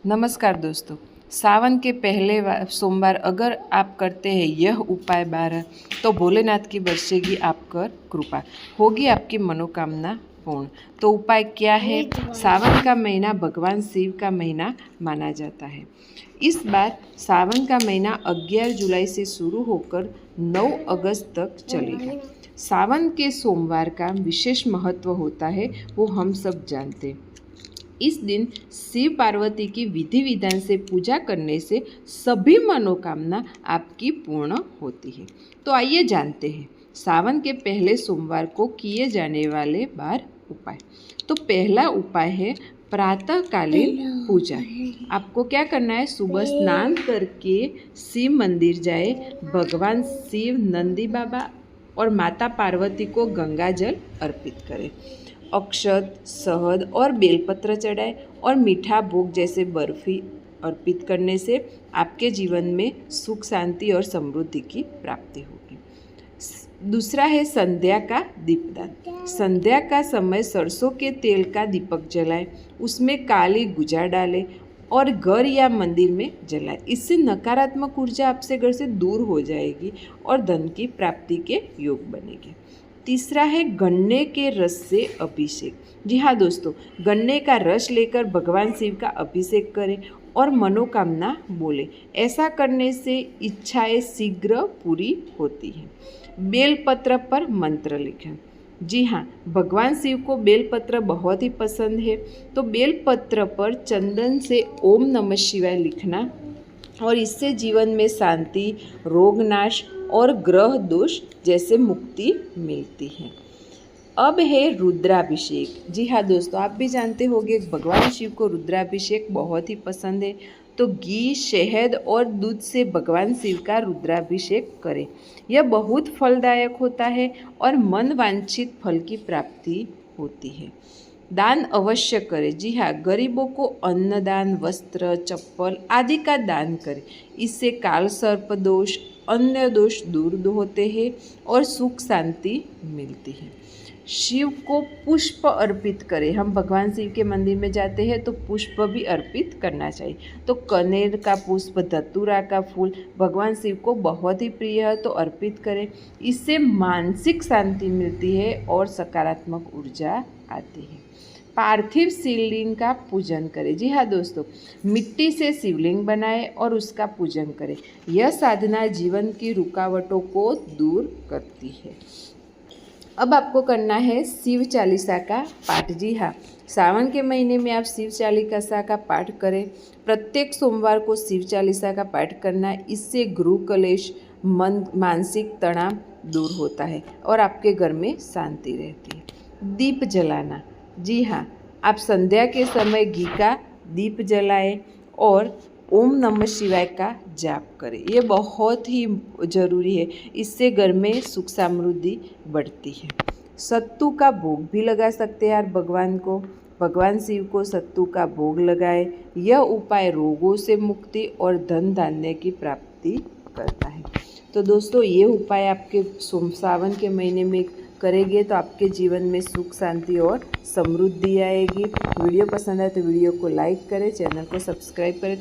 नमस्कार दोस्तों। सावन के पहले सोमवार अगर आप करते हैं यह उपाय 12 तो भोलेनाथ की बरसेगी आप कर कृपा, होगी आपकी मनोकामना पूर्ण। तो उपाय क्या है? सावन का महीना भगवान शिव का महीना माना जाता है। इस बार सावन का महीना 11 जुलाई से शुरू होकर 9 अगस्त तक चलेगा। सावन के सोमवार का विशेष महत्व होता है, वो हम सब जानते हैं। इस दिन शिव पार्वती की विधि विधान से पूजा करने से सभी मनोकामना आपकी पूर्ण होती है। तो आइए जानते हैं सावन के पहले सोमवार को किए जाने वाले 12 उपाय। तो पहला उपाय है प्रातःकालीन पूजा। आपको क्या करना है? सुबह स्नान करके शिव मंदिर जाए, भगवान शिव, नंदी बाबा और माता पार्वती को गंगा जल अर्पित करें, अक्षत, शहद और बेलपत्र चढ़ाए और मीठा भोग जैसे बर्फी अर्पित करने से आपके जीवन में सुख, शांति और समृद्धि की प्राप्ति होगी। दूसरा है संध्या का दीपदान। संध्या का समय सरसों के तेल का दीपक जलाएं, उसमें काली गुजा डालें और घर या मंदिर में जलाएं। इससे नकारात्मक ऊर्जा आपसे घर से दूर हो जाएगी और धन की प्राप्ति के योग बनेंगे। तीसरा है गन्ने के रस से अभिषेक। जी हाँ दोस्तों, गन्ने का रस लेकर भगवान शिव का अभिषेक करें और मनोकामना बोले। ऐसा करने से इच्छाएं शीघ्र पूरी होती हैं। बेलपत्र पर मंत्र लिखें। जी हाँ, भगवान शिव को बेलपत्र बहुत ही पसंद है, तो बेलपत्र पर चंदन से ओम नमः शिवाय लिखना और इससे जीवन में शांति, रोग नाश और ग्रह दोष जैसे मुक्ति मिलती है। अब है रुद्राभिषेक। जी हाँ दोस्तों, आप भी जानते होंगे भगवान शिव को रुद्राभिषेक बहुत ही पसंद है, तो घी, शहद और दूध से भगवान शिव का रुद्राभिषेक करें। यह बहुत फलदायक होता है और मन वांछित फल की प्राप्ति होती है। दान अवश्य करें। जी हाँ, गरीबों को अन्नदान, वस्त्र, चप्पल आदि का दान करें। इससे काल सर्प दोष, अन्य दोष दूर होते हैं और सुख शांति मिलती है। शिव को पुष्प अर्पित करें। हम भगवान शिव के मंदिर में जाते हैं तो पुष्प भी अर्पित करना चाहिए। तो कनेर का पुष्प, धतूरा का फूल भगवान शिव को बहुत ही प्रिय है, तो अर्पित करें। इससे मानसिक शांति मिलती है और सकारात्मक ऊर्जा आती है। पार्थिव शिवलिंग का पूजन करें। जी हाँ दोस्तों, मिट्टी से शिवलिंग बनाएं और उसका पूजन करें। यह साधना जीवन की रुकावटों को दूर करती है। अब आपको करना है शिव चालीसा का पाठ। जी हाँ, सावन के महीने में आप शिव चालीसा का पाठ करें। प्रत्येक सोमवार को शिव चालीसा का पाठ करना, इससे गृह कलेश, मानसिक तनाव दूर होता है और आपके घर में शांति रहती है। दीप जलाना। जी हाँ, आप संध्या के समय घी का दीप जलाएं और ओम नमः शिवाय का जाप करें। ये बहुत ही ज़रूरी है, इससे घर में सुख समृद्धि बढ़ती है। सत्तू का भोग भी लगा सकते हैं यार भगवान को। भगवान शिव को सत्तू का भोग लगाए। यह उपाय रोगों से मुक्ति और धन धान्य की प्राप्ति करता है। तो दोस्तों, ये उपाय आपके सावन के महीने में करेंगे तो आपके जीवन में सुख, शांति और समृद्धि आएगी। वीडियो पसंद आए तो वीडियो को लाइक करें, चैनल को सब्सक्राइब करें।